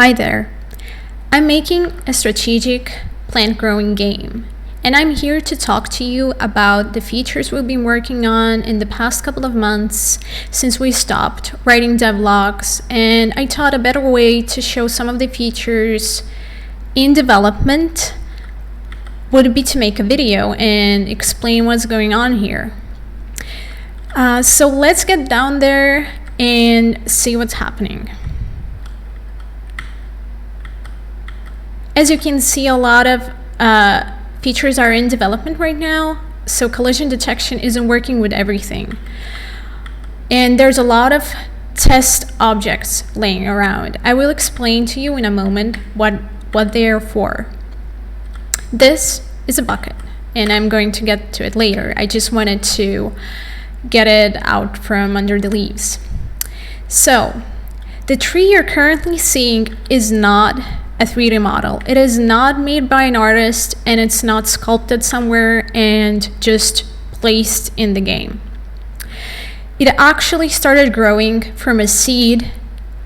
Hi there. I'm making a strategic plant growing game, and I'm here to talk to you about the features we've been working on in the past couple of months since we stopped writing devlogs, and I thought a better way to show some of the features in development would be to make a video and explain what's going on here. So let's get down there and see what's happening. As you can see, a lot of features are in development right now, so collision detection isn't working with everything. And there's a lot of test objects laying around. I will explain to you in a moment what they are for. This is a bucket, and I'm going to get to it later. I just wanted to get it out from under the leaves. So, the tree you're currently seeing is not a 3D model. It is not made by an artist, and it's not sculpted somewhere and just placed in the game. It actually started growing from a seed,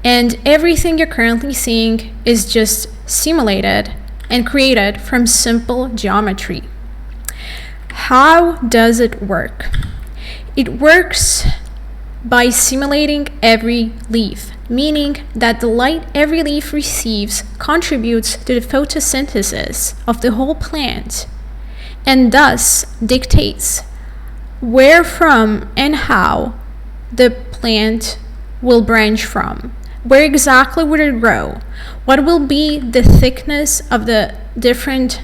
and everything you're currently seeing is just simulated and created from simple geometry. How does it work? It works by simulating every leaf, meaning that the light every leaf receives contributes to the photosynthesis of the whole plant, and thus dictates where from and how the plant will branch from. Where exactly would it grow? What will be the thickness of the different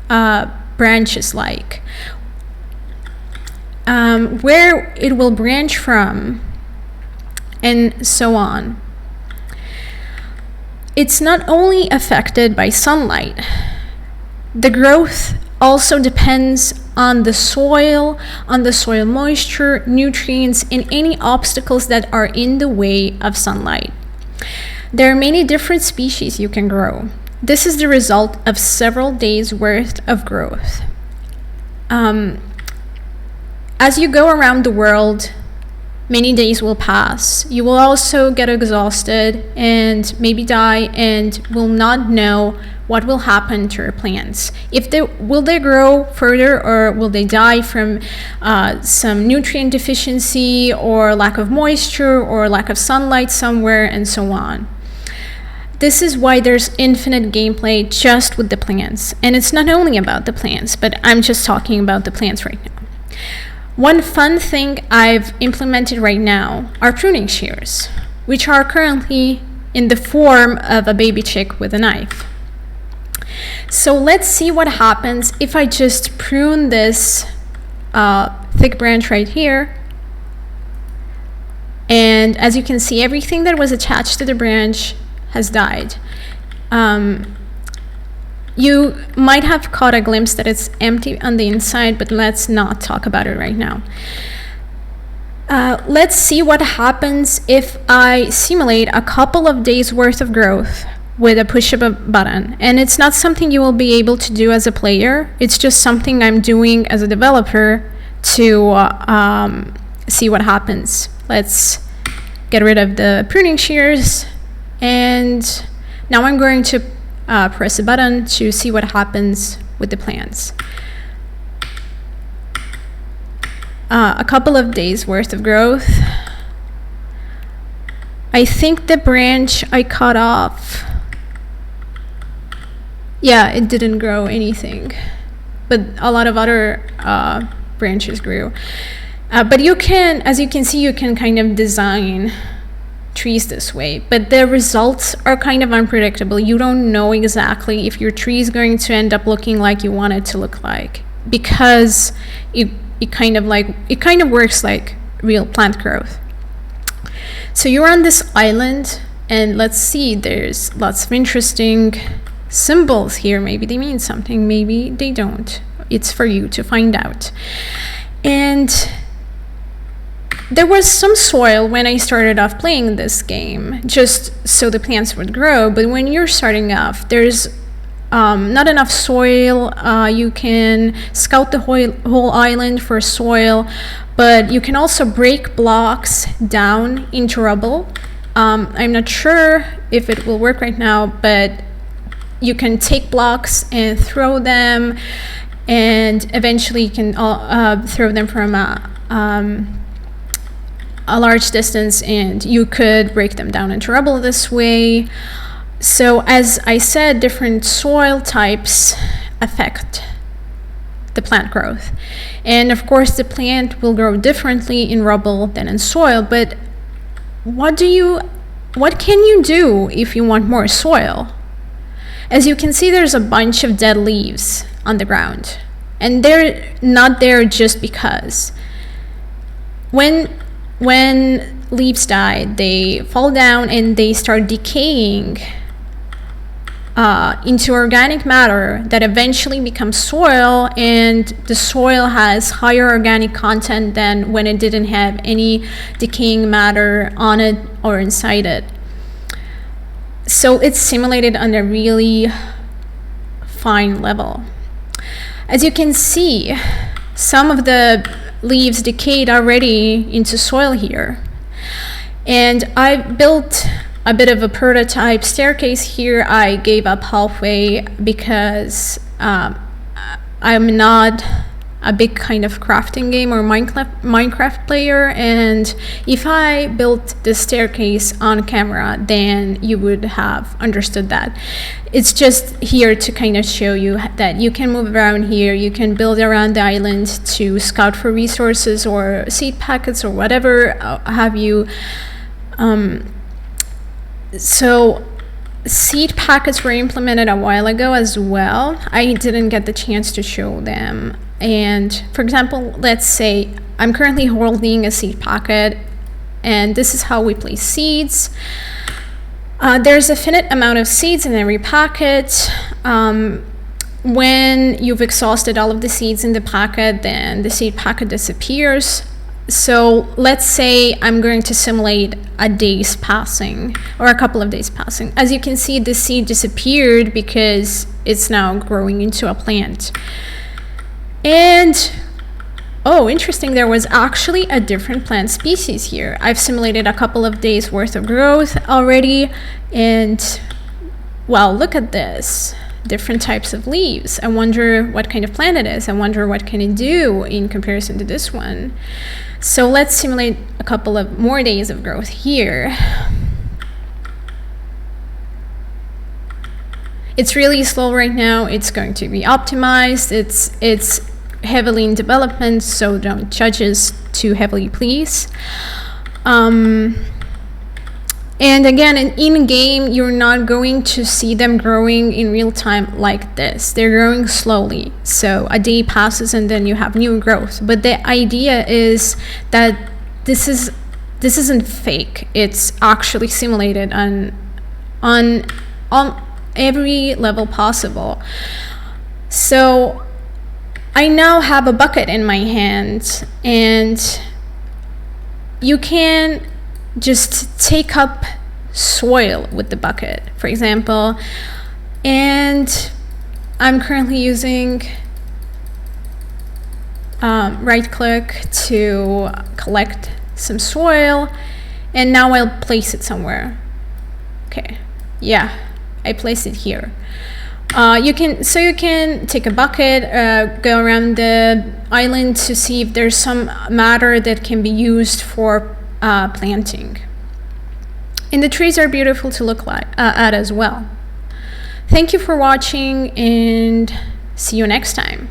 branches like? Where it will branch from, and so on. It's not only affected by sunlight. The growth also depends on the soil moisture, nutrients, and any obstacles that are in the way of sunlight. There are many different species you can grow. This is the result of several days worth of growth. As you go around the world, many days will pass. You will also get exhausted and maybe die and will not know what will happen to your plants. Will they grow further, or will they die from some nutrient deficiency or lack of moisture or lack of sunlight somewhere, and so on. This is why there's infinite gameplay just with the plants. And it's not only about the plants, but I'm just talking about the plants right now. One fun thing I've implemented right now are pruning shears, which are currently in the form of a baby chick with a knife. So let's see what happens if I just prune this thick branch right here. And as you can see, everything that was attached to the branch has died. You might have caught a glimpse that it's empty on the inside, but let's not talk about it right now. Let's see what happens if I simulate a couple of days worth of growth with a push of a button. And it's not something you will be able to do as a player. It's just something I'm doing as a developer to see what happens. Let's get rid of the pruning shears, and now I'm going to press a button to see what happens with the plants. A couple of days worth of growth. I think the branch I cut off, yeah, it didn't grow anything, but a lot of other branches grew. But you can, as you can see, you can kind of design trees this way, but the results are kind of unpredictable. You don't know exactly if your tree is going to end up looking like you want it to look like, because it kind of works like real plant growth. So you're on this island, and let's see, there's lots of interesting symbols here. Maybe they mean something, maybe they don't. It's for you to find out. And there was some soil when I started off playing this game, just so the plants would grow. But when you're starting off, there's not enough soil. You can scout the whole island for soil, but you can also break blocks down into rubble I'm not sure if it will work right now, but you can take blocks and throw them, and eventually you can throw them from a large distance, and you could break them down into rubble this way. So as I said, different soil types affect the plant growth. And of course, the plant will grow differently in rubble than in soil, but what can you do if you want more soil? As you can see, there's a bunch of dead leaves on the ground, and they're not there just because. When leaves die, they fall down and they start decaying into organic matter that eventually becomes soil, and the soil has higher organic content than when it didn't have any decaying matter on it or inside it. So it's simulated on a really fine level. As you can see, some of the leaves decayed already into soil here. And I built a bit of a prototype staircase here. I gave up halfway because I'm not a big kind of crafting game or Minecraft player, and if I built this staircase on camera, then you would have understood that. It's just here to kind of show you that you can move around here, you can build around the island to scout for resources or seed packets or whatever have you. So seed packets were implemented a while ago as well. I didn't get the chance to show them. And for example, let's say I'm currently holding a seed packet, and this is how we place seeds. There's a finite amount of seeds in every packet. When you've exhausted all of the seeds in the packet, then the seed packet disappears. So let's say I'm going to simulate a day's passing or a couple of days passing. As you can see, the seed disappeared because it's now growing into a plant. And oh, interesting, there was actually a different plant species here. I've simulated a couple of days worth of growth already, and wow, look at this. Different types of leaves. I wonder what kind of plant it is. I wonder what can it do in comparison to this one. So let's simulate a couple of more days of growth here. It's really slow right now. It's going to be optimized. It's heavily in development, so don't judge us too heavily, please. And again, in-game, you're not going to see them growing in real time like this. They're growing slowly. So a day passes and then you have new growth. But the idea is that this isn't fake. It's actually simulated on every level possible. So I now have a bucket in my hand, and you can just take up soil with the bucket, for example, and I'm currently using right click to collect some soil, and now I'll place it somewhere. Okay, yeah, I placed it here. You can take a bucket, go around the island to see if there's some matter that can be used for planting. And the trees are beautiful to look at as well. Thank you for watching, and see you next time.